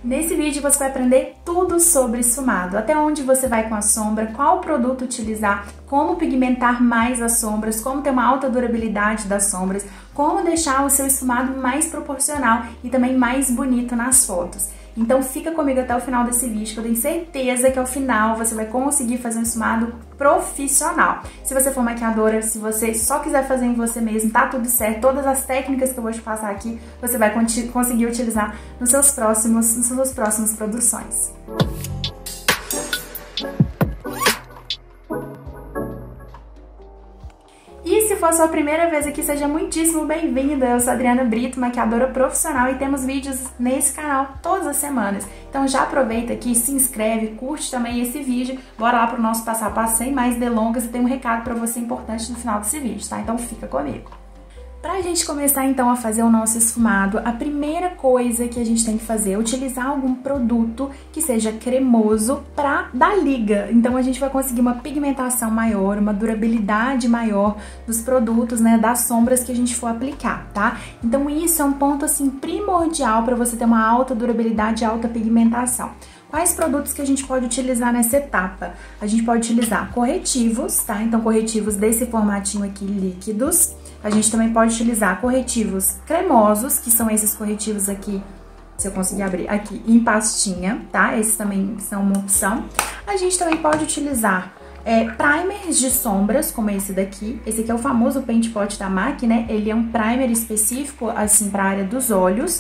Nesse vídeo você vai aprender tudo sobre esfumado, até onde você vai com a sombra, qual produto utilizar, como pigmentar mais as sombras, como ter uma alta durabilidade das sombras, como deixar o seu esfumado mais proporcional e também mais bonito nas fotos. Então fica comigo até o final desse vídeo, que eu tenho certeza que ao final você vai conseguir fazer um esfumado profissional. Se você for maquiadora, se você só quiser fazer em você mesmo, tá tudo certo. Todas as técnicas que eu vou te passar aqui, você vai conseguir utilizar nas suas próximas produções. E se for sua primeira vez aqui, seja muitíssimo bem-vinda. Eu sou a Adriana Brito, maquiadora profissional, e temos vídeos nesse canal todas as semanas. Então já aproveita aqui, se inscreve, curte também esse vídeo. Bora lá pro nosso passo a passo sem mais delongas, e tem um recado pra você importante no final desse vídeo, tá? Então fica comigo. Pra gente começar então a fazer o nosso esfumado, a primeira coisa que a gente tem que fazer é utilizar algum produto que seja cremoso pra dar liga. Então a gente vai conseguir uma pigmentação maior, uma durabilidade maior dos produtos, né, das sombras que a gente for aplicar, tá? Então isso é um ponto assim primordial pra você ter uma alta durabilidade e alta pigmentação. Quais produtos que a gente pode utilizar nessa etapa? A gente pode utilizar corretivos, tá? Então corretivos desse formatinho aqui, líquidos. A gente também pode utilizar corretivos cremosos, que são esses corretivos aqui, se eu conseguir abrir aqui, em pastinha, tá? Esses também são uma opção. A gente também pode utilizar primers de sombras, como esse daqui. Esse aqui é o famoso Paint Pot da MAC, né? Ele é um primer específico, assim, para a área dos olhos.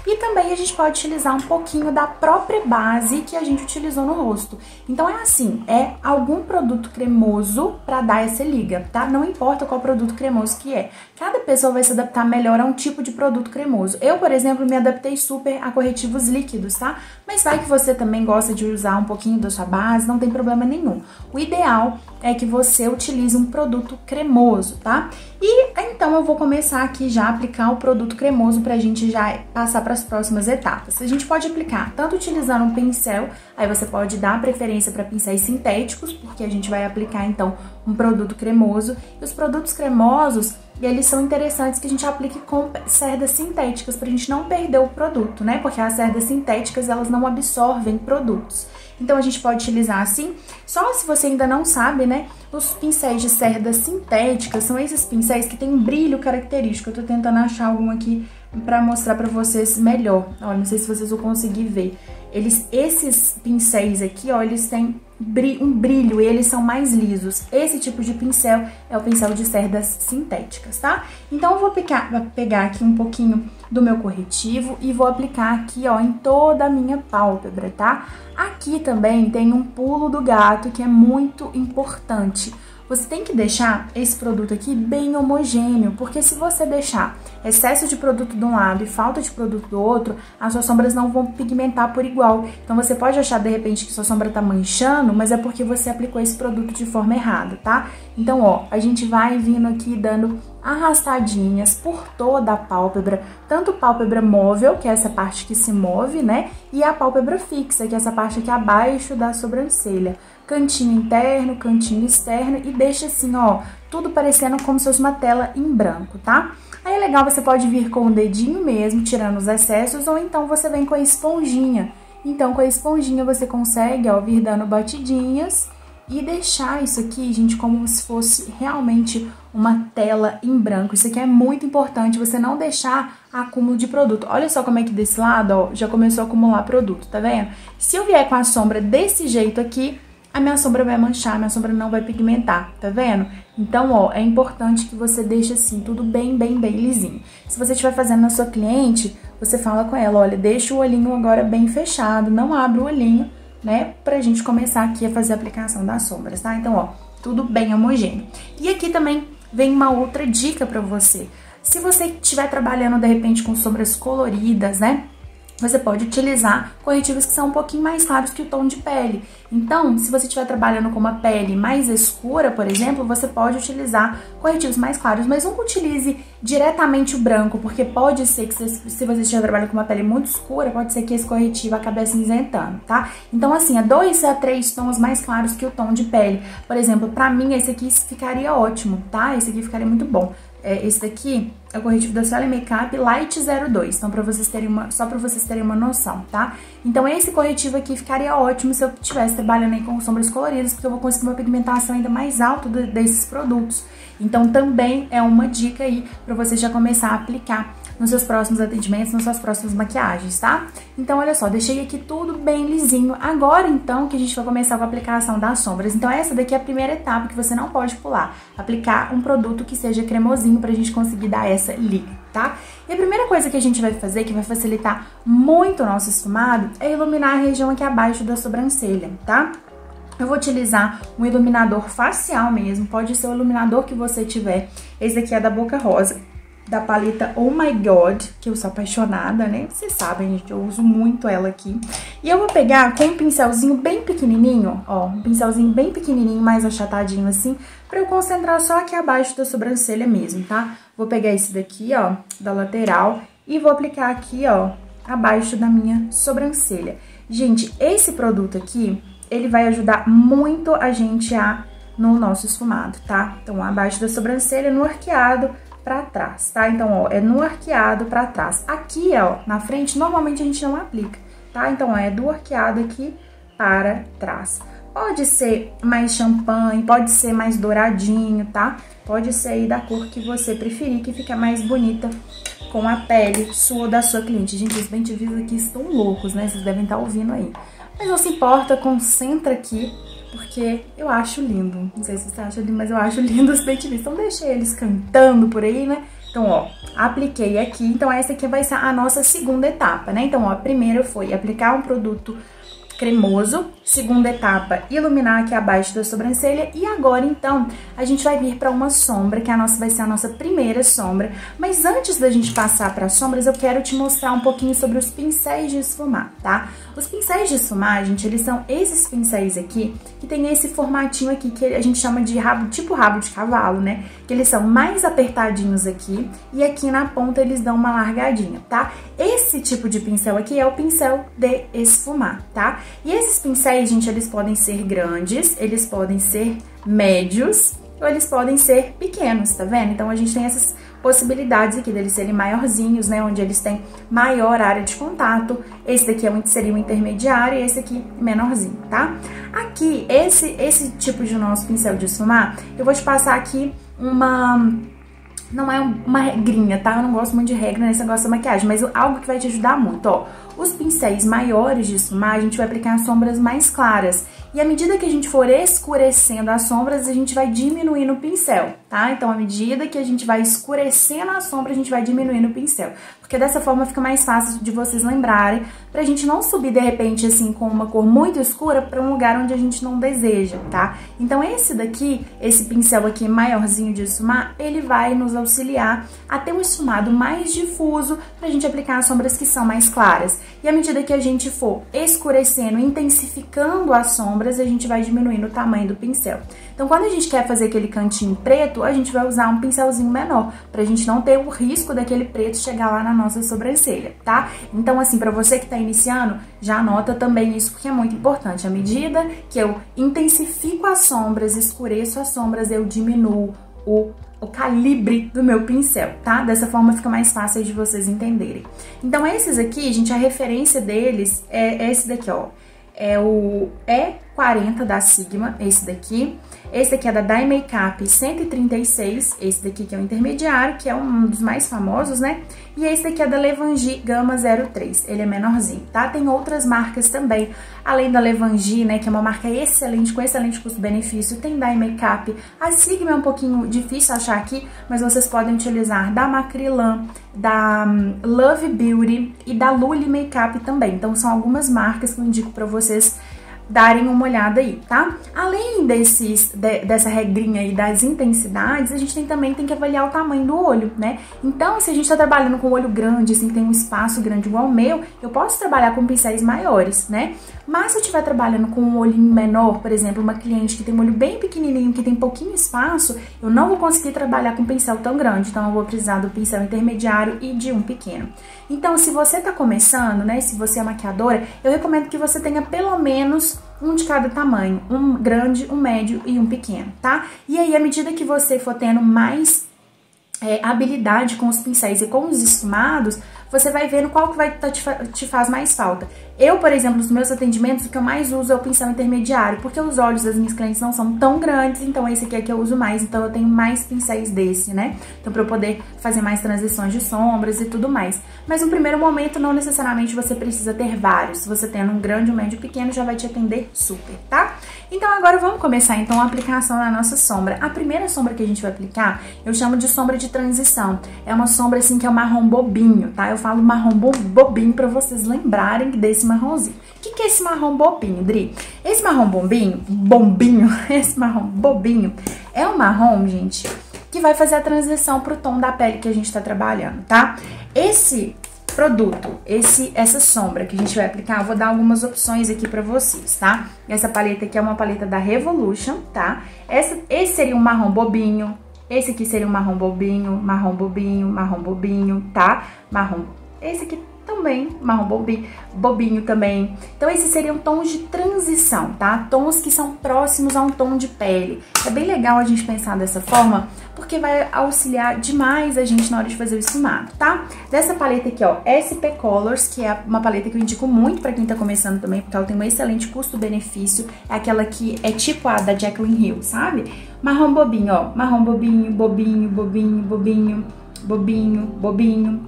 E também a gente pode utilizar um pouquinho da própria base que a gente utilizou no rosto. Então é assim, é algum produto cremoso pra dar essa liga, tá? Não importa qual produto cremoso que é. Cada pessoa vai se adaptar melhor a um tipo de produto cremoso. Eu, por exemplo, me adaptei super a corretivos líquidos, tá? Mas vai que você também gosta de usar um pouquinho da sua base, não tem problema nenhum. O ideal é que você utilize um produto cremoso, tá? E então eu vou começar aqui já a aplicar o produto cremoso pra gente já passar para as próximas etapas. A gente pode aplicar tanto utilizando um pincel, aí você pode dar preferência para pincéis sintéticos, porque a gente vai aplicar então um produto cremoso. E os produtos cremosos, eles são interessantes que a gente aplique com cerdas sintéticas, pra gente não perder o produto, né? Porque as cerdas sintéticas, elas não absorvem produtos. Então a gente pode utilizar assim, só se você ainda não sabe, né? Os pincéis de cerdas sintéticas são esses pincéis que tem um brilho característico. Eu tô tentando achar algum aqui pra mostrar pra vocês melhor. Olha, não sei se vocês vão conseguir ver. Esses pincéis aqui, ó, eles têm um brilho e eles são mais lisos. Esse tipo de pincel é o pincel de cerdas sintéticas, tá? Então eu vou pegar aqui um pouquinho do meu corretivo e vou aplicar aqui, ó, em toda a minha pálpebra, tá? Aqui também tem um pulo do gato que é muito importante. Você tem que deixar esse produto aqui bem homogêneo, porque se você deixar excesso de produto de um lado e falta de produto do outro, as suas sombras não vão pigmentar por igual. Então você pode achar de repente que sua sombra tá manchando, mas é porque você aplicou esse produto de forma errada, tá? Então, ó, a gente vai vindo aqui dando arrastadinhas por toda a pálpebra, tanto pálpebra móvel, que é essa parte que se move, né? E a pálpebra fixa, que é essa parte aqui abaixo da sobrancelha. Cantinho interno, cantinho externo, e deixa assim, ó, tudo parecendo como se fosse uma tela em branco, tá? Aí é legal, você pode vir com o dedinho mesmo, tirando os excessos, ou então você vem com a esponjinha. Então, com a esponjinha você consegue, ó, vir dando batidinhas e deixar isso aqui, gente, como se fosse realmente uma tela em branco. Isso aqui é muito importante, você não deixar acúmulo de produto. Olha só como é que desse lado, ó, já começou a acumular produto, tá vendo? Se eu vier com a sombra desse jeito aqui, a minha sombra vai manchar, a minha sombra não vai pigmentar, tá vendo? Então, ó, é importante que você deixe assim, tudo bem lisinho. Se você estiver fazendo na sua cliente, você fala com ela, olha, deixa o olhinho agora bem fechado, não abre o olhinho, né? Pra gente começar aqui a fazer a aplicação das sombras, tá? Então, ó, tudo bem homogêneo. E aqui também vem uma outra dica pra você. Se você estiver trabalhando, de repente, com sombras coloridas, né? Você pode utilizar corretivos que são um pouquinho mais claros que o tom de pele. Então, se você estiver trabalhando com uma pele mais escura, por exemplo, você pode utilizar corretivos mais claros, mas não utilize diretamente o branco, porque pode ser que se você estiver trabalhando com uma pele muito escura, pode ser que esse corretivo acabe acinzentando, tá? Então, assim, é 2 a 3 tons mais claros que o tom de pele. Por exemplo, pra mim, esse aqui ficaria ótimo, tá? Esse aqui ficaria muito bom. esse daqui é o corretivo da Sally Makeup Light 02, então só pra vocês terem uma noção, tá? Então esse corretivo aqui ficaria ótimo se eu estivesse trabalhando aí com sombras coloridas, porque eu vou conseguir uma pigmentação ainda mais alta desses produtos. Então também é uma dica aí pra você já começar a aplicar nos seus próximos atendimentos, nas suas próximas maquiagens, tá? Então, olha só, deixei aqui tudo bem lisinho. Agora, então, que a gente vai começar com a aplicação das sombras. Então, essa daqui é a primeira etapa que você não pode pular. Aplicar um produto que seja cremosinho pra gente conseguir dar essa liga, tá? E a primeira coisa que a gente vai fazer, que vai facilitar muito o nosso esfumado, é iluminar a região aqui abaixo da sobrancelha, tá? Eu vou utilizar um iluminador facial mesmo, pode ser o iluminador que você tiver. Esse daqui é da Boca Rosa, da paleta Oh My God, que eu sou apaixonada, né? Vocês sabem, gente, eu uso muito ela aqui. E eu vou pegar com um pincelzinho bem pequenininho, ó, um pincelzinho bem pequenininho, mais achatadinho assim, pra eu concentrar só aqui abaixo da sobrancelha mesmo, tá? Vou pegar esse daqui, ó, da lateral, e vou aplicar aqui, ó, abaixo da minha sobrancelha. Gente, esse produto aqui, ele vai ajudar muito a gente no nosso esfumado, tá? Então, abaixo da sobrancelha, no arqueado, pra trás, tá? Então, ó, é no arqueado pra trás. Aqui, ó, na frente, normalmente a gente não aplica, tá? Então, ó, é do arqueado aqui para trás. Pode ser mais champanhe, pode ser mais douradinho, tá? Pode ser aí da cor que você preferir, que fica mais bonita com a pele sua da sua cliente. Gente, os bem-te-vios aqui estão loucos, né? Vocês devem estar ouvindo aí. Mas não se importa, concentra aqui, porque eu acho lindo. Não sei se você acha lindo, mas eu acho lindo os bem-te-vios. Então deixei eles cantando por aí, né? Então, ó, apliquei aqui. Então essa aqui vai ser a nossa segunda etapa, né? Então, ó, a primeira foi aplicar um produto cremoso. Segunda etapa, iluminar aqui abaixo da sobrancelha. E agora, então, a gente vai vir pra uma sombra, que vai ser a nossa primeira sombra. Mas antes da gente passar para as sombras, eu quero te mostrar um pouquinho sobre os pincéis de esfumar, tá? Os pincéis de esfumar, gente, eles são esses pincéis aqui, que tem esse formatinho aqui, que a gente chama de rabo, tipo rabo de cavalo, né? Que eles são mais apertadinhos aqui, e aqui na ponta eles dão uma largadinha, tá? Esse tipo de pincel aqui é o pincel de esfumar, tá? E esses pincéis, gente, eles podem ser grandes, eles podem ser médios, ou eles podem ser pequenos, tá vendo? Então, a gente tem essas possibilidades aqui deles serem maiorzinhos, né? Onde eles têm maior área de contato. Esse daqui seria um intermediário e esse aqui menorzinho, tá? Aqui, esse tipo de nosso pincel de esfumar, eu vou te passar aqui não é uma regrinha, tá? Eu não gosto muito de regra nesse negócio da maquiagem, mas algo que vai te ajudar muito, ó. Os pincéis maiores de esfumar, a gente vai aplicar sombras mais claras. E à medida que a gente for escurecendo as sombras, a gente vai diminuindo o pincel, tá? Então, à medida que a gente vai escurecendo a sombra, a gente vai diminuindo o pincel. Porque dessa forma fica mais fácil de vocês lembrarem, pra gente não subir de repente assim com uma cor muito escura pra um lugar onde a gente não deseja, tá? Então esse daqui, esse pincel aqui maiorzinho de esfumar, ele vai nos auxiliar a ter um esfumado mais difuso pra gente aplicar as sombras que são mais claras. E à medida que a gente for escurecendo, intensificando as sombras, a gente vai diminuindo o tamanho do pincel. Então quando a gente quer fazer aquele cantinho preto, a gente vai usar um pincelzinho menor, pra gente não ter o risco daquele preto chegar lá na nossa sobrancelha, tá? Então, assim, pra você que tá iniciando, já anota também isso, porque é muito importante. À medida que eu intensifico as sombras, escureço as sombras, eu diminuo o calibre do meu pincel, tá? Dessa forma fica mais fácil de vocês entenderem. Então, esses aqui, gente, a referência deles é esse daqui, ó. É o E40 da Sigma, esse daqui. Esse daqui é da Dye Makeup 136, esse daqui que é o intermediário, que é um dos mais famosos, né? E esse daqui é da Levangie Gama 03, ele é menorzinho, tá? Tem outras marcas também, além da Levangie, né, que é uma marca excelente, com excelente custo-benefício, tem Dye Makeup. A Sigma é um pouquinho difícil achar aqui, mas vocês podem utilizar da Macrylan, da Love Beauty e da Luli Makeup também. Então, são algumas marcas que eu indico pra vocês darem uma olhada aí, tá? Além dessa regrinha aí das intensidades, a gente também tem que avaliar o tamanho do olho, né? Então, se a gente tá trabalhando com o olho grande, assim, tem um espaço grande igual o meu, eu posso trabalhar com pincéis maiores, né? Mas se eu estiver trabalhando com um olhinho menor, por exemplo, uma cliente que tem um olho bem pequenininho, que tem pouquinho espaço, eu não vou conseguir trabalhar com um pincel tão grande, então eu vou precisar do pincel intermediário e de um pequeno. Então, se você tá começando, né, se você é maquiadora, eu recomendo que você tenha pelo menos um de cada tamanho, um grande, um médio e um pequeno, tá? E aí, à medida que você for tendo mais habilidade com os pincéis e com os esfumados, você vai vendo qual que te faz mais falta. Eu, por exemplo, nos meus atendimentos, o que eu mais uso é o pincel intermediário, porque os olhos das minhas clientes não são tão grandes, então esse aqui é que eu uso mais, então eu tenho mais pincéis desse, né? Então pra eu poder fazer mais transições de sombras e tudo mais. Mas no primeiro momento, não necessariamente você precisa ter vários. Se você tendo um grande, um médio, pequeno, já vai te atender super, tá? Então agora vamos começar então a aplicação da nossa sombra. A primeira sombra que a gente vai aplicar, eu chamo de sombra de transição. É uma sombra assim que é o marrom bobinho, tá? Eu falo marrom bobinho pra vocês lembrarem desse marronzinho. O que é esse marrom bobinho, Dri? Esse marrom esse marrom bobinho é um marrom, gente, que vai fazer a transição pro tom da pele que a gente tá trabalhando, tá? Esse produto, essa sombra que a gente vai aplicar, eu vou dar algumas opções aqui pra vocês, tá? Essa paleta aqui é uma paleta da Revolution, tá? Esse seria um marrom bobinho, esse aqui seria um marrom bobinho, marrom bobinho, tá? Esse aqui também, marrom bobinho também. Então, esses seriam tons de transição, tá? Tons que são próximos a um tom de pele. É bem legal a gente pensar dessa forma, porque vai auxiliar demais a gente na hora de fazer o esfumado, tá? Dessa paleta aqui, ó, SP Colors, que é uma paleta que eu indico muito pra quem tá começando também, porque ela tem um excelente custo-benefício. É aquela que é tipo a da Jaclyn Hill, sabe? Marrom bobinho, ó, marrom bobinho,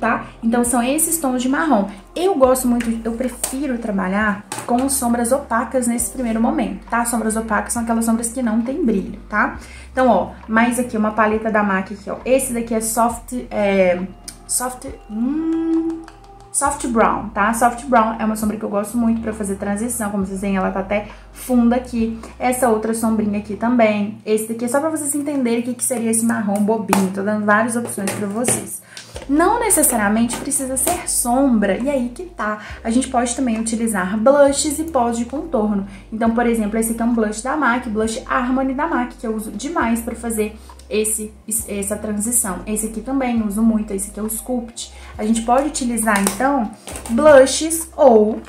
tá? Então, são esses tons de marrom. Eu gosto muito, eu prefiro trabalhar com sombras opacas nesse primeiro momento, tá? Sombras opacas são aquelas sombras que não tem brilho, tá? Então, ó, mais aqui, uma paleta da MAC aqui, ó. Esse daqui é Soft Brown, tá? Soft Brown é uma sombra que eu gosto muito pra fazer transição, como vocês veem, ela tá até funda aqui. Essa outra sombrinha aqui também. Esse daqui é só pra vocês entenderem o que seria esse marrom bobinho. Tô dando várias opções pra vocês. Não necessariamente precisa ser sombra, e aí que tá. A gente pode também utilizar blushes e pós de contorno. Então, por exemplo, esse aqui é um blush da MAC, blush Harmony da MAC, que eu uso demais pra fazer essa transição. Esse aqui também uso muito, esse aqui é o Sculpt. A gente pode utilizar, então, blushes ou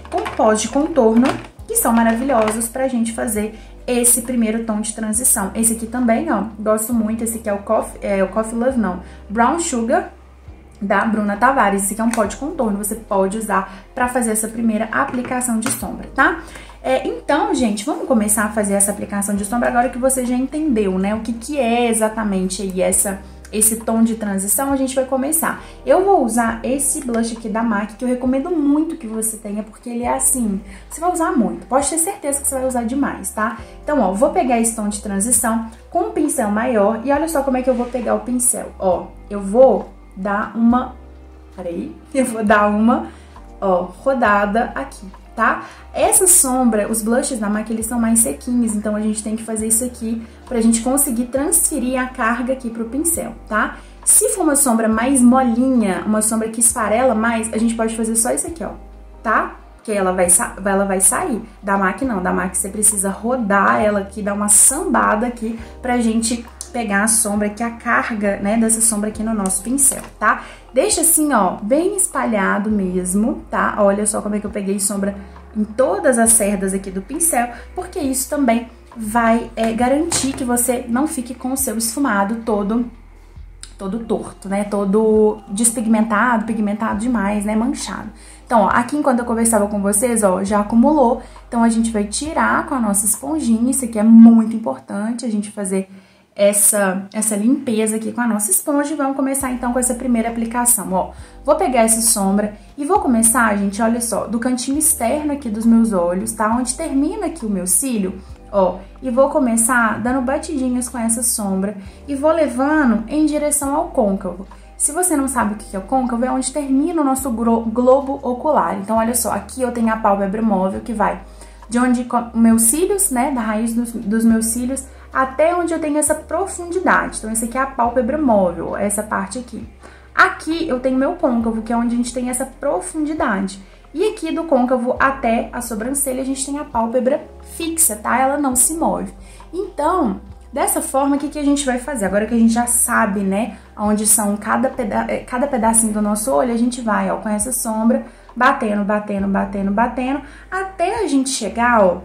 com pós de contorno, que são maravilhosos pra gente fazer esse primeiro tom de transição. Esse aqui também, ó, gosto muito, esse aqui é o Coffee Love, não, Brown Sugar, da Bruna Tavares. Esse aqui é um pó de contorno, você pode usar pra fazer essa primeira aplicação de sombra, tá? Então, gente, vamos começar a fazer essa aplicação de sombra agora que você já entendeu, né? O que é exatamente aí esse tom de transição. A gente vai começar. Eu vou usar esse blush aqui da MAC, que eu recomendo muito que você tenha, porque ele é assim, você vai usar muito, pode ter certeza que você vai usar demais, tá? Então, ó, vou pegar esse tom de transição com um pincel maior e olha só como é que eu vou pegar o pincel. Ó, eu vou dar uma, ó, rodada aqui, tá? Essa sombra, os blushes da MAC, eles são mais sequinhos, então a gente tem que fazer isso aqui pra gente conseguir transferir a carga aqui pro pincel, tá? Se for uma sombra mais molinha, uma sombra que esfarela mais, a gente pode fazer só isso aqui, ó, tá? Porque ela vai sair. Da MAC não, da MAC você precisa rodar ela aqui, dar uma sambada aqui pra gente pegar a sombra aqui, a carga, né, dessa sombra aqui no nosso pincel, tá? Deixa assim, ó, bem espalhado mesmo, tá? Olha só como é que eu peguei sombra em todas as cerdas aqui do pincel, porque isso também vai garantir que você não fique com o seu esfumado todo torto, né? Todo despigmentado, pigmentado demais, né? Manchado. Então, ó, aqui enquanto eu conversava com vocês, ó, já acumulou. Então, a gente vai tirar com a nossa esponjinha. Isso aqui é muito importante, a gente fazer essa limpeza aqui com a nossa esponja. E vamos começar, então, com essa primeira aplicação, ó. Vou pegar essa sombra e vou começar, gente, olha só, do cantinho externo aqui dos meus olhos, tá? Onde termina aqui o meu cílio, ó. E vou começar dando batidinhas com essa sombra e vou levando em direção ao côncavo. Se você não sabe o que é o côncavo, é onde termina o nosso globo ocular. Então, olha só, aqui eu tenho a pálpebra móvel que vai de onde meus cílios, né, da raiz dos meus cílios até onde eu tenho essa profundidade. Então, esse aqui é a pálpebra móvel, essa parte aqui. Aqui eu tenho meu côncavo, que é onde a gente tem essa profundidade. E aqui do côncavo até a sobrancelha a gente tem a pálpebra fixa, tá? Ela não se move. Então, dessa forma, o que a gente vai fazer? Agora que a gente já sabe, né, onde são cada pedacinho do nosso olho, a gente vai, ó, com essa sombra, batendo, até a gente chegar, ó,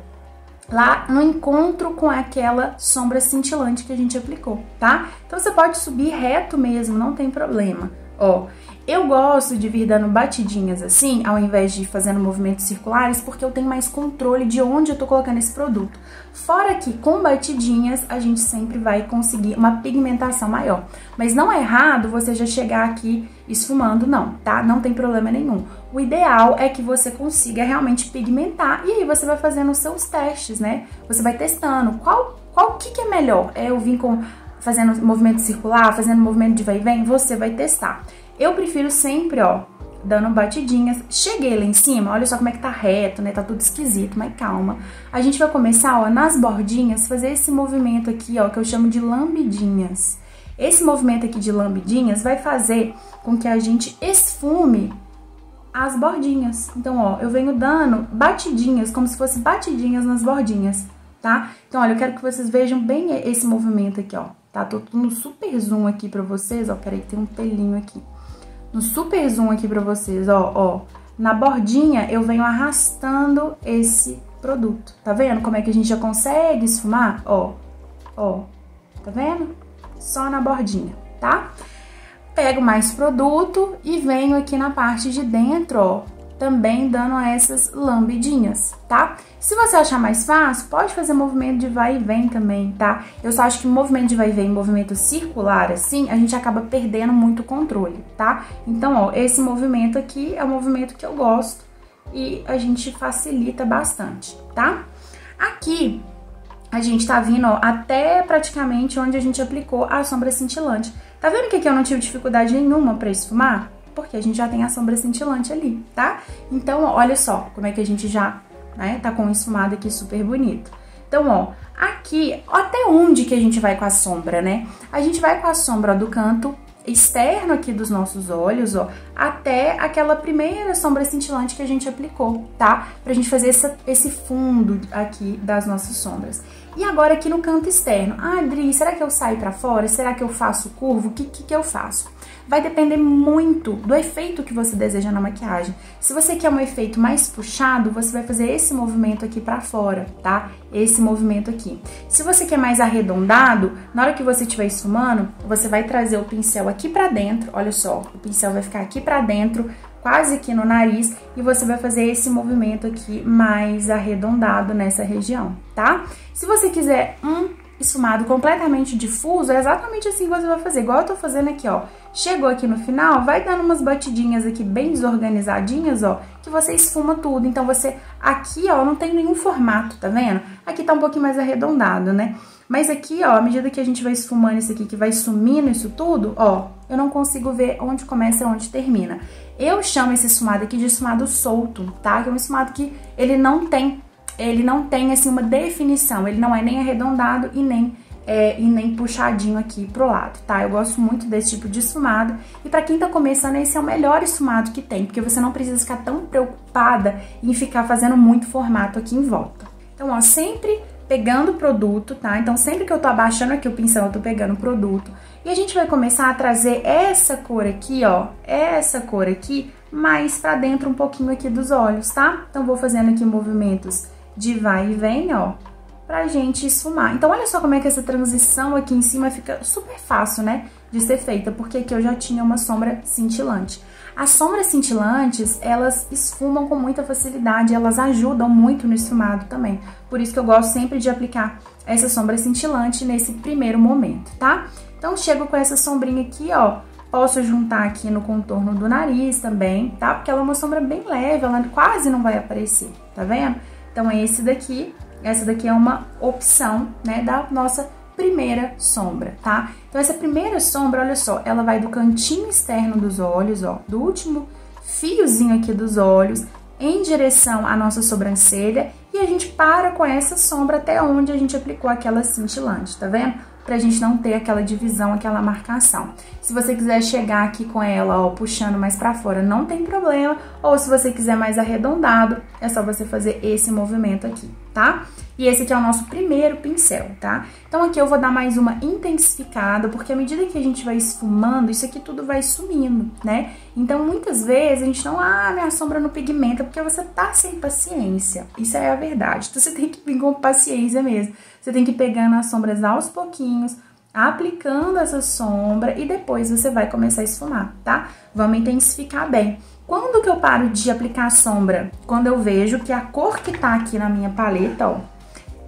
lá no encontro com aquela sombra cintilante que a gente aplicou, tá? Então você pode subir reto mesmo, não tem problema. Ó, eu gosto de vir dando batidinhas assim, ao invés de fazendo movimentos circulares, porque eu tenho mais controle de onde eu tô colocando esse produto. Fora que com batidinhas a gente sempre vai conseguir uma pigmentação maior. Mas não é errado você já chegar aqui esfumando, não, tá? Não tem problema nenhum. O ideal é que você consiga realmente pigmentar e aí você vai fazendo os seus testes, né? Você vai testando qual que é melhor. Eu vim fazendo movimento circular, fazendo movimento de vai e vem, você vai testar. Eu prefiro sempre, ó, dando batidinhas. Cheguei lá em cima, olha só como é que tá reto, né? Tá tudo esquisito, mas calma. A gente vai começar, ó, nas bordinhas, fazer esse movimento aqui, ó, que eu chamo de lambidinhas. Esse movimento aqui de lambidinhas vai fazer com que a gente esfume as bordinhas. Então, ó, eu venho dando batidinhas, como se fosse batidinhas nas bordinhas, tá? Então, olha, eu quero que vocês vejam bem esse movimento aqui, ó, tá? Tô no super zoom aqui pra vocês, ó, peraí que tem um pelinho aqui. No super zoom aqui pra vocês, ó, na bordinha eu venho arrastando esse produto, tá vendo como é que a gente já consegue esfumar? Ó, tá vendo? Só na bordinha, tá? Pego mais produto e venho aqui na parte de dentro, ó, também dando essas lambidinhas, tá? Se você achar mais fácil, pode fazer movimento de vai e vem também, tá? Eu só acho que movimento de vai e vem, movimento circular, assim, a gente acaba perdendo muito o controle, tá? Então, ó, esse movimento aqui é o movimento que eu gosto e a gente facilita bastante, tá? Aqui, a gente tá vindo, ó, até praticamente onde a gente aplicou a sombra cintilante. Tá vendo que aqui eu não tive dificuldade nenhuma pra esfumar? Porque a gente já tem a sombra cintilante ali, tá? Então, ó, olha só como é que a gente já, né, tá com um esfumado aqui super bonito. Então, ó, aqui, até onde que a gente vai com a sombra, né? A gente vai com a sombra, ó, do canto externo aqui dos nossos olhos, ó, até aquela primeira sombra cintilante que a gente aplicou, tá? Pra gente fazer esse fundo aqui das nossas sombras. E agora aqui no canto externo. Ah, Adri, será que eu saio pra fora? Será que eu faço curvo? O que eu faço? Vai depender muito do efeito que você deseja na maquiagem. Se você quer um efeito mais puxado, você vai fazer esse movimento aqui pra fora, tá? Esse movimento aqui. Se você quer mais arredondado, na hora que você estiver esfumando, você vai trazer o pincel aqui pra dentro, olha só, o pincel vai ficar aqui pra dentro, quase aqui no nariz, e você vai fazer esse movimento aqui mais arredondado nessa região, tá? Se você quiser um esfumado completamente difuso, é exatamente assim que você vai fazer, igual eu tô fazendo aqui, ó. Chegou aqui no final, vai dando umas batidinhas aqui bem desorganizadinhas, ó, que você esfuma tudo. Então, você aqui, ó, não tem nenhum formato, tá vendo? Aqui tá um pouquinho mais arredondado, né? Mas aqui, ó, à medida que a gente vai esfumando isso aqui, que vai sumindo isso tudo, ó, eu não consigo ver onde começa e onde termina. Eu chamo esse esfumado aqui de esfumado solto, tá? Que é um esfumado que ele não tem, assim, uma definição. Ele não é nem arredondado e nem puxadinho aqui pro lado, tá? Eu gosto muito desse tipo de esfumado. E pra quem tá começando, esse é o melhor esfumado que tem, porque você não precisa ficar tão preocupada em ficar fazendo muito formato aqui em volta. Então, ó, sempre pegando o produto, tá? Então, sempre que eu tô abaixando aqui o pincel, eu tô pegando o produto. E a gente vai começar a trazer essa cor aqui, ó, essa cor aqui, mais pra dentro um pouquinho aqui dos olhos, tá? Então, vou fazendo aqui movimentos de vai e vem, ó, pra gente esfumar. Então, olha só como é que essa transição aqui em cima fica super fácil, né, de ser feita, porque aqui eu já tinha uma sombra cintilante. As sombras cintilantes, elas esfumam com muita facilidade, elas ajudam muito no esfumado também. Por isso que eu gosto sempre de aplicar essa sombra cintilante nesse primeiro momento, tá? Então, chego com essa sombrinha aqui, ó, posso juntar aqui no contorno do nariz também, tá? Porque ela é uma sombra bem leve, ela quase não vai aparecer, tá vendo? Então, essa daqui é uma opção, né, da nossa primeira sombra, tá? Então, essa primeira sombra, olha só, ela vai do cantinho externo dos olhos, ó, do último fiozinho aqui dos olhos, em direção à nossa sobrancelha, e a gente para com essa sombra até onde a gente aplicou aquela cintilante, tá vendo? Pra gente não ter aquela divisão, aquela marcação. Se você quiser chegar aqui com ela, ó, puxando mais pra fora, não tem problema. Ou se você quiser mais arredondado, é só você fazer esse movimento aqui, tá? E esse aqui é o nosso primeiro pincel, tá? Então aqui eu vou dar mais uma intensificada, porque à medida que a gente vai esfumando, isso aqui tudo vai sumindo, né? Então muitas vezes a gente não, minha sombra não pigmenta, porque você tá sem paciência. Isso é a verdade. Então você tem que vir com paciência mesmo. Você tem que ir pegando as sombras aos pouquinhos, aplicando essa sombra e depois você vai começar a esfumar, tá? Vamos intensificar bem. Quando que eu paro de aplicar a sombra? Quando eu vejo que a cor que tá aqui na minha paleta, ó,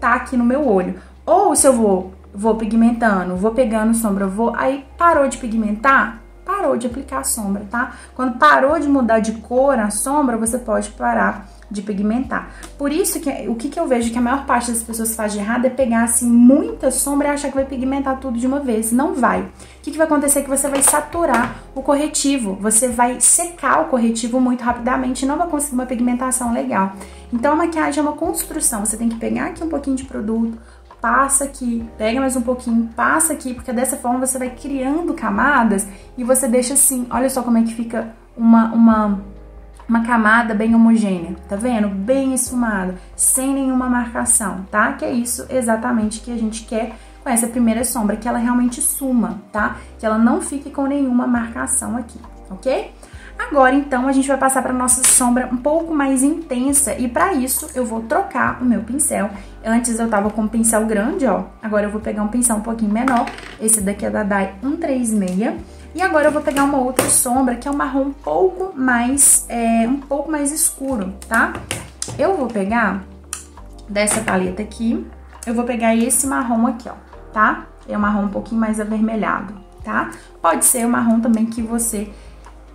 tá aqui no meu olho. Ou se eu vou pigmentando, vou pegando sombra, aí parou de pigmentar, parou de aplicar a sombra, tá? Quando parou de mudar de cor a sombra, você pode parar de pigmentar. Por isso que o que eu vejo que a maior parte das pessoas faz de errado é pegar assim muita sombra e achar que vai pigmentar tudo de uma vez. Não vai. O que vai acontecer é que você vai saturar o corretivo, você vai secar o corretivo muito rapidamente e não vai conseguir uma pigmentação legal. Então a maquiagem é uma construção, você tem que pegar aqui um pouquinho de produto, passa aqui, pega mais um pouquinho, passa aqui, porque dessa forma você vai criando camadas e você deixa assim, olha só como é que fica uma camada bem homogênea, tá vendo? Bem esfumada, sem nenhuma marcação, tá? Que é isso exatamente que a gente quer com essa primeira sombra, que ela realmente suma, tá? Que ela não fique com nenhuma marcação aqui, ok? Agora, então, a gente vai passar para nossa sombra um pouco mais intensa e para isso eu vou trocar o meu pincel. Antes eu tava com um pincel grande, ó, agora eu vou pegar um pincel um pouquinho menor, esse daqui é da Dai 136. E agora eu vou pegar uma outra sombra, que é um marrom um pouco mais escuro, tá? Eu vou pegar dessa paleta aqui, eu vou pegar esse marrom aqui, ó, tá? É um marrom um pouquinho mais avermelhado, tá? Pode ser o marrom também que você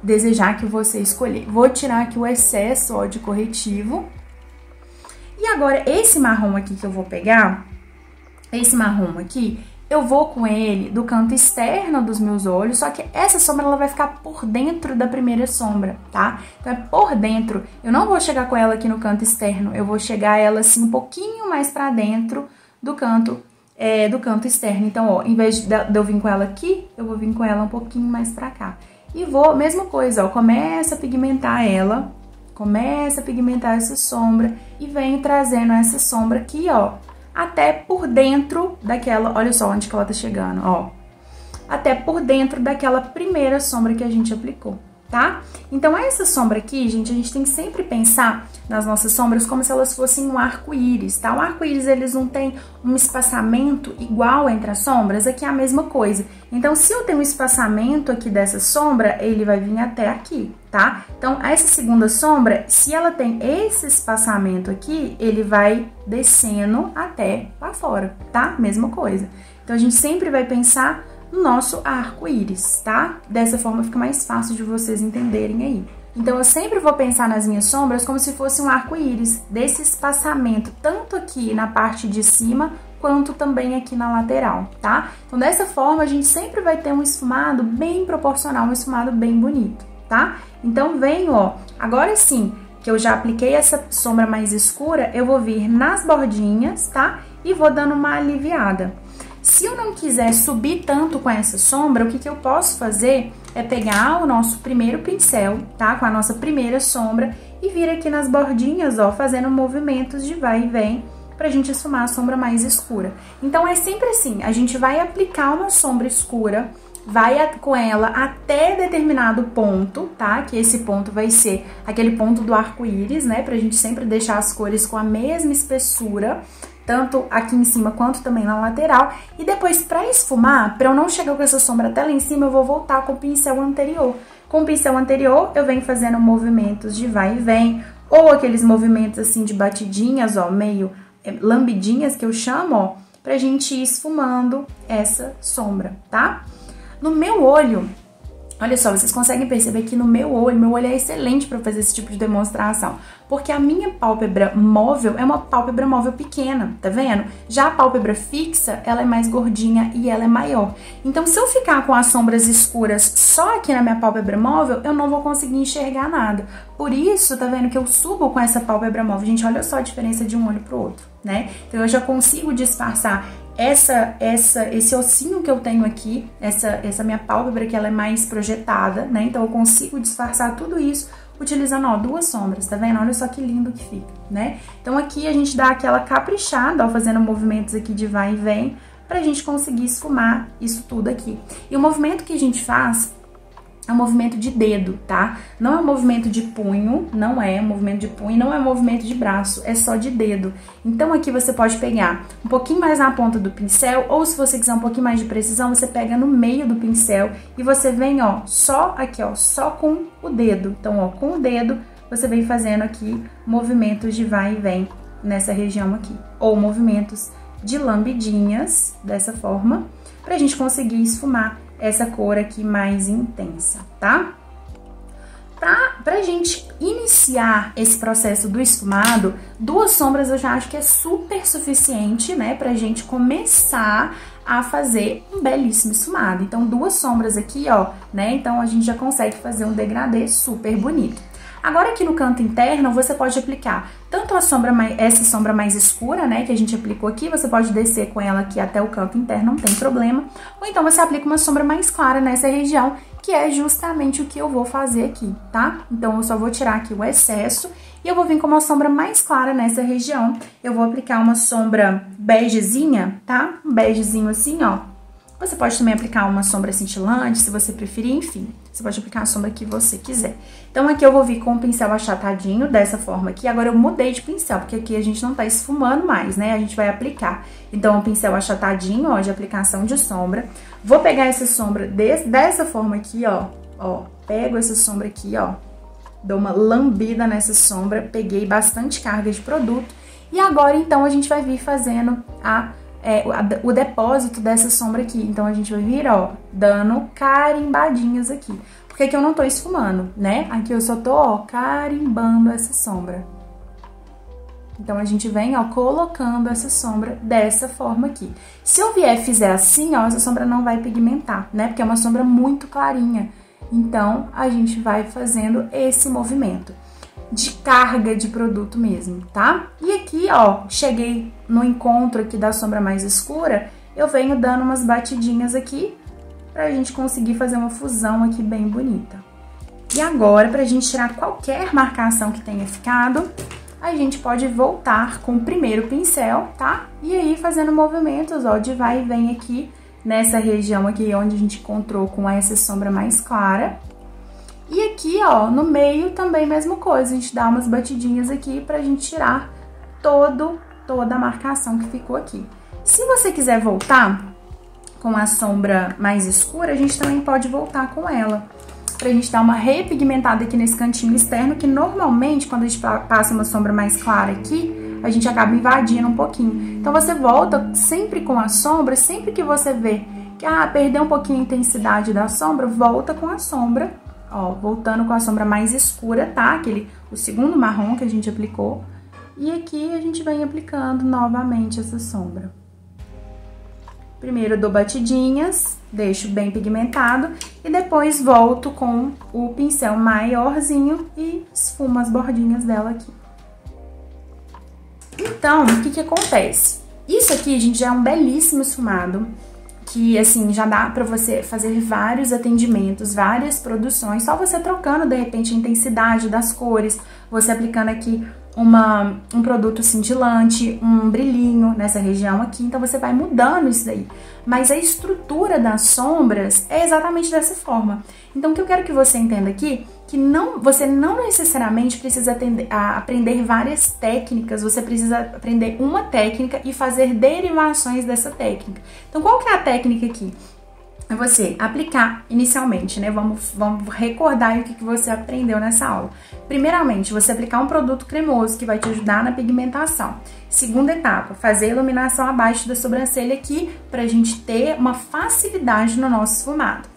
desejar, que você escolher. Vou tirar aqui o excesso, ó, de corretivo. E agora, esse marrom aqui que eu vou pegar, esse marrom aqui, eu vou com ele do canto externo dos meus olhos, só que essa sombra ela vai ficar por dentro da primeira sombra, tá? Então é por dentro, eu não vou chegar com ela aqui no canto externo, eu vou chegar ela assim um pouquinho mais pra dentro do canto externo. Então, ó, em vez de eu vir com ela aqui, eu vou vir com ela um pouquinho mais pra cá. E vou, mesma coisa, ó, começa a pigmentar ela, começa a pigmentar essa sombra e venho trazendo essa sombra aqui, ó, até por dentro daquela, olha só onde que ela tá chegando, ó. Até por dentro daquela primeira sombra que a gente aplicou, tá? Então, essa sombra aqui, gente, a gente tem que sempre pensar nas nossas sombras como se elas fossem um arco-íris, tá? O arco-íris, eles não tem um espaçamento igual entre as sombras, aqui é a mesma coisa. Então, se eu tenho um espaçamento aqui dessa sombra, ele vai vir até aqui, tá? Então, essa segunda sombra, se ela tem esse espaçamento aqui, ele vai descendo até lá fora, tá? Mesma coisa. Então, a gente sempre vai pensar no nosso arco-íris, tá? Dessa forma fica mais fácil de vocês entenderem aí. Então, eu sempre vou pensar nas minhas sombras como se fosse um arco-íris, desse espaçamento, tanto aqui na parte de cima, quanto também aqui na lateral, tá? Então, dessa forma, a gente sempre vai ter um esfumado bem proporcional, um esfumado bem bonito, tá? Então, venho, ó, agora sim, que eu já apliquei essa sombra mais escura, eu vou vir nas bordinhas, tá? E vou dando uma aliviada. Se eu não quiser subir tanto com essa sombra, o que eu posso fazer é pegar o nosso primeiro pincel, tá? Com a nossa primeira sombra e vir aqui nas bordinhas, ó, fazendo movimentos de vai e vem pra gente esfumar a sombra mais escura. Então, é sempre assim, a gente vai aplicar uma sombra escura, vai com ela até determinado ponto, tá? Que esse ponto vai ser aquele ponto do arco-íris, né? Pra gente sempre deixar as cores com a mesma espessura, tanto aqui em cima quanto também na lateral. E depois, pra esfumar, pra eu não chegar com essa sombra até lá em cima, eu vou voltar com o pincel anterior. Com o pincel anterior, eu venho fazendo movimentos de vai e vem, ou aqueles movimentos assim de batidinhas, ó, meio lambidinhas que eu chamo, ó, pra gente ir esfumando essa sombra, tá? No meu olho, olha só, vocês conseguem perceber que no meu olho é excelente para fazer esse tipo de demonstração, porque a minha pálpebra móvel é uma pálpebra móvel pequena, tá vendo? Já a pálpebra fixa, ela é mais gordinha e ela é maior. Então, se eu ficar com as sombras escuras só aqui na minha pálpebra móvel, eu não vou conseguir enxergar nada. Por isso, tá vendo que eu subo com essa pálpebra móvel? Gente, olha só a diferença de um olho pro outro, né? Então, eu já consigo disfarçar esse ossinho que eu tenho aqui, essa minha pálpebra que ela é mais projetada, né? Então eu consigo disfarçar tudo isso utilizando, ó, 2 sombras, tá vendo? Olha só que lindo que fica, né? Então aqui a gente dá aquela caprichada, ó, fazendo movimentos aqui de vai e vem, pra gente conseguir esfumar isso tudo aqui. E o movimento que a gente faz é um movimento de dedo, tá? Não é um movimento de punho, não é um movimento de punho, não é um movimento de braço, é só de dedo. Então aqui você pode pegar um pouquinho mais na ponta do pincel, ou se você quiser um pouquinho mais de precisão, você pega no meio do pincel e você vem, ó, só aqui, ó, só com o dedo. Então, ó, com o dedo, você vem fazendo aqui movimentos de vai e vem nessa região aqui. Ou movimentos de lambidinhas, dessa forma, pra gente conseguir esfumar essa cor aqui mais intensa, tá? Pra gente iniciar esse processo do esfumado, 2 sombras eu já acho que é super suficiente, né? Pra gente começar a fazer um belíssimo esfumado. Então, 2 sombras aqui, ó, né? Então, a gente já consegue fazer um degradê super bonito. Agora, aqui no canto interno, você pode aplicar tanto a sombra essa sombra mais escura, né, que a gente aplicou aqui, você pode descer com ela aqui até o canto interno, não tem problema. Ou então, você aplica uma sombra mais clara nessa região, que é justamente o que eu vou fazer aqui, tá? Então, eu só vou tirar aqui o excesso e eu vou vir com uma sombra mais clara nessa região. Eu vou aplicar uma sombra begezinha, tá? Um begezinho assim, ó. Você pode também aplicar uma sombra cintilante, se você preferir, enfim. Você pode aplicar a sombra que você quiser. Então, aqui eu vou vir com o pincel achatadinho, dessa forma aqui. Agora, eu mudei de pincel, porque aqui a gente não tá esfumando mais, né? A gente vai aplicar. Então, o pincel achatadinho, ó, de aplicação de sombra. Vou pegar essa sombra dessa forma aqui, ó. Ó, pego essa sombra aqui, ó. Dou uma lambida nessa sombra. Peguei bastante carga de produto. E agora, então, a gente vai vir fazendo o depósito dessa sombra aqui. Então, a gente vai vir, ó, dando carimbadinhas aqui. Porque aqui eu não tô esfumando, né? Aqui eu só tô, ó, carimbando essa sombra. Então, a gente vem, ó, colocando essa sombra dessa forma aqui. Se eu fizer assim, ó, essa sombra não vai pigmentar, né? Porque é uma sombra muito clarinha. Então, a gente vai fazendo esse movimento de carga de produto mesmo, tá? E aqui, ó, cheguei no encontro aqui da sombra mais escura, eu venho dando umas batidinhas aqui pra gente conseguir fazer uma fusão aqui bem bonita. E agora, pra gente tirar qualquer marcação que tenha ficado, a gente pode voltar com o primeiro pincel, tá? E aí, fazendo movimentos, ó, de vai e vem aqui, nessa região aqui onde a gente encontrou com essa sombra mais clara. E aqui, ó, no meio também mesma coisa, a gente dá umas batidinhas aqui pra gente tirar toda a marcação que ficou aqui. Se você quiser voltar com a sombra mais escura, a gente também pode voltar com ela, pra gente dar uma repigmentada aqui nesse cantinho externo, que normalmente, quando a gente passa uma sombra mais clara aqui, a gente acaba invadindo um pouquinho. Então, você volta sempre com a sombra, sempre que você vê que, perdeu um pouquinho a intensidade da sombra, volta com a sombra. Ó, voltando com a sombra mais escura, tá? O segundo marrom que a gente aplicou. E aqui a gente vem aplicando novamente essa sombra. Primeiro eu dou batidinhas, deixo bem pigmentado. E depois volto com o pincel maiorzinho e esfumo as bordinhas dela aqui. Então, o que acontece? Isso aqui, gente, já é um belíssimo esfumado. Que, assim, já dá pra você fazer vários atendimentos, várias produções, só você trocando, de repente, a intensidade das cores, você aplicando aqui um produto cintilante, um brilhinho nessa região aqui, então você vai mudando isso daí. Mas a estrutura das sombras é exatamente dessa forma. Então, o que eu quero que você entenda aqui, que você não necessariamente precisa aprender várias técnicas, você precisa aprender uma técnica e fazer derivações dessa técnica. Então, qual que é a técnica aqui? É você aplicar inicialmente, né? Vamos recordar o que você aprendeu nessa aula. Primeiramente, você aplicar um produto cremoso que vai te ajudar na pigmentação. Segunda etapa, fazer a iluminação abaixo da sobrancelha aqui, pra gente ter uma facilidade no nosso esfumado.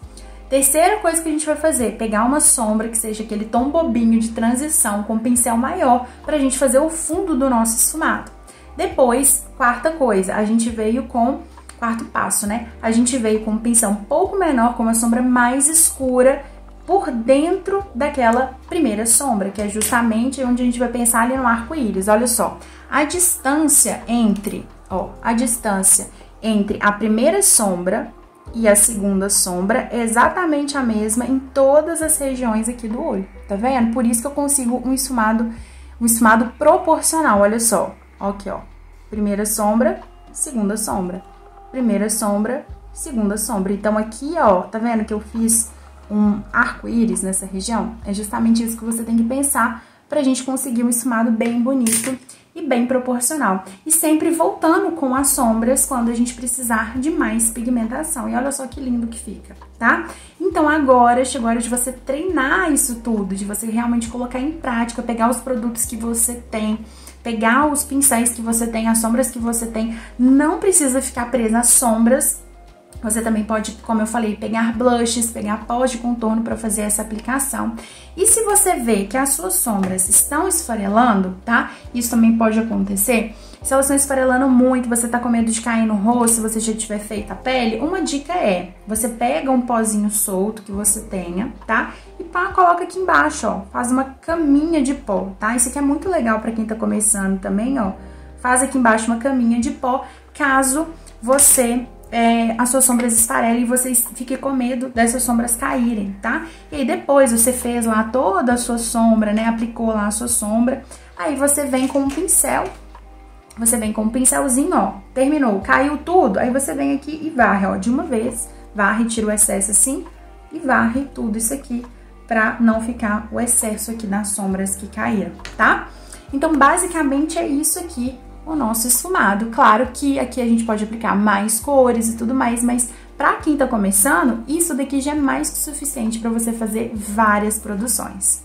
Terceira coisa que a gente vai fazer, pegar uma sombra que seja aquele tom bobinho de transição com um pincel maior pra gente fazer o fundo do nosso esfumado. Depois, quarta coisa, a gente veio com... Quarto passo, né? A gente veio com um pincel um pouco menor, com uma sombra mais escura por dentro daquela primeira sombra, que é justamente onde a gente vai pensar ali no arco-íris. Olha só, a distância entre a primeira sombra E a segunda sombra é exatamente a mesma em todas as regiões aqui do olho, tá vendo? Por isso que eu consigo um esfumado proporcional, olha só. Aqui, ó. Primeira sombra, segunda sombra. Primeira sombra, segunda sombra. Então, aqui, ó, tá vendo que eu fiz um arco-íris nessa região? É justamente isso que você tem que pensar pra gente conseguir um esfumado bem bonito e bem proporcional. E sempre voltando com as sombras quando a gente precisar de mais pigmentação. E olha só que lindo que fica, tá? Então agora chegou a hora de você treinar isso tudo, de você realmente colocar em prática, pegar os produtos que você tem, pegar os pincéis que você tem, as sombras que você tem. Não precisa ficar presa às sombras. Você também pode, como eu falei, pegar blushes, pegar pós de contorno para fazer essa aplicação. E se você vê que as suas sombras estão esfarelando, tá? Isso também pode acontecer. Se elas estão esfarelando muito, você tá com medo de cair no rosto, se você já tiver feito a pele, uma dica é, você pega um pozinho solto que você tenha, tá? E pá, coloca aqui embaixo, ó, faz uma caminha de pó, tá? Isso aqui é muito legal para quem tá começando também, ó. Faz aqui embaixo uma caminha de pó, caso você... as suas sombras esfarelem e você fique com medo dessas sombras caírem, tá? E aí depois você fez lá toda a sua sombra, né? Aplicou lá a sua sombra, aí você vem com um pincel, você vem com um pincelzinho, ó, terminou, caiu tudo, aí você vem aqui e varre, ó, de uma vez, varre, tira o excesso assim e varre tudo isso aqui pra não ficar o excesso aqui das sombras que caíram, tá? Então, basicamente é isso aqui, o nosso esfumado. Claro que aqui a gente pode aplicar mais cores e tudo mais, mas pra quem tá começando, isso daqui já é mais que suficiente pra você fazer várias produções.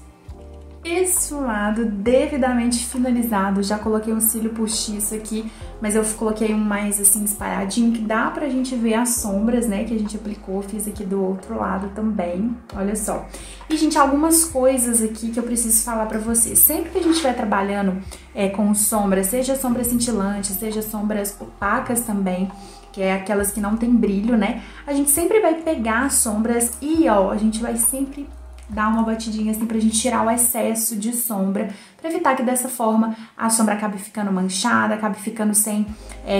Esfumado devidamente finalizado, já coloquei um cílio postiço aqui, mas eu coloquei um mais assim espalhadinho, que dá pra gente ver as sombras, né, que a gente aplicou, fiz aqui do outro lado também, olha só. E, gente, algumas coisas aqui que eu preciso falar pra vocês. Sempre que a gente estiver trabalhando com sombras, seja sombras cintilantes, seja sombras opacas também, que é aquelas que não tem brilho, né, a gente sempre vai pegar as sombras e, ó, a gente vai sempre dar uma batidinha assim pra gente tirar o excesso de sombra, pra evitar que dessa forma a sombra acabe ficando manchada, acabe ficando sem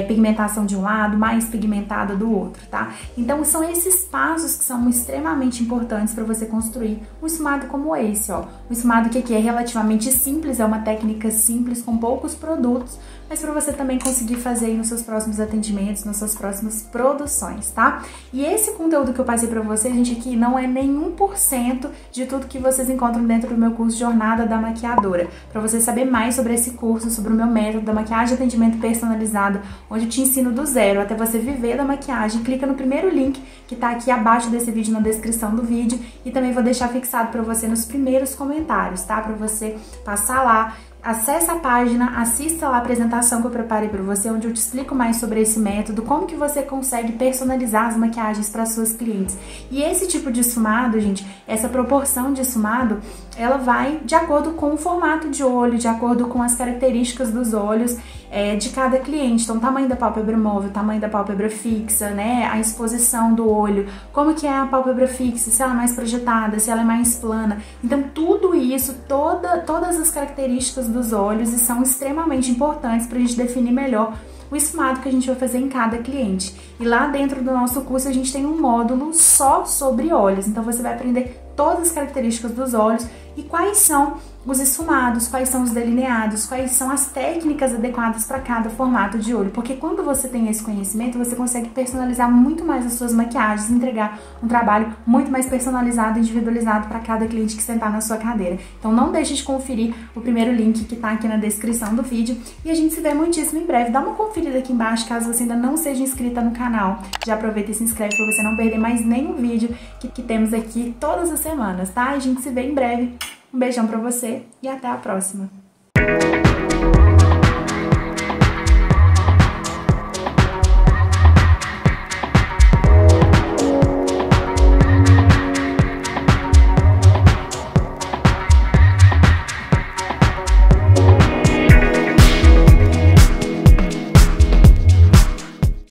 pigmentação de um lado, mais pigmentada do outro, tá? Então são esses passos que são extremamente importantes pra você construir um esfumado como esse, ó. Um esfumado que aqui é relativamente simples, é uma técnica simples com poucos produtos, mas pra você também conseguir fazer aí nos seus próximos atendimentos, nas suas próximas produções, tá? E esse conteúdo que eu passei pra vocês, gente, aqui não é nem 1% de tudo que vocês encontram dentro do meu curso Jornada da Maquiadora. Pra você saber mais sobre esse curso, sobre o meu método da maquiagem e atendimento personalizado, onde eu te ensino do zero até você viver da maquiagem, clica no primeiro link que tá aqui abaixo desse vídeo, na descrição do vídeo, e também vou deixar fixado pra você nos primeiros comentários, tá? Pra você passar lá, acesse a página, assista lá a apresentação que eu preparei para você, onde eu te explico mais sobre esse método, como que você consegue personalizar as maquiagens para suas clientes. E esse tipo de esfumado, gente, essa proporção de esfumado, ela vai de acordo com o formato de olho, de acordo com as características dos olhos de cada cliente. Então, o tamanho da pálpebra móvel, o tamanho da pálpebra fixa, né, a exposição do olho, como que é a pálpebra fixa, se ela é mais projetada, se ela é mais plana. Então, tudo isso, todas as características dos olhos e são extremamente importantes para a gente definir melhor o esfumado que a gente vai fazer em cada cliente. E lá dentro do nosso curso a gente tem um módulo só sobre olhos, então você vai aprender todas as características dos olhos e quais são os esfumados, quais são os delineados, quais são as técnicas adequadas para cada formato de olho, porque quando você tem esse conhecimento, você consegue personalizar muito mais as suas maquiagens, entregar um trabalho muito mais personalizado e individualizado para cada cliente que sentar na sua cadeira. Então não deixe de conferir o primeiro link que tá aqui na descrição do vídeo e a gente se vê muitíssimo em breve. Dá uma conferida aqui embaixo caso você ainda não seja inscrita no canal. Já aproveita e se inscreve para você não perder mais nenhum vídeo que temos aqui todas as semanas, tá? A gente se vê em breve. Um beijão pra você e até a próxima!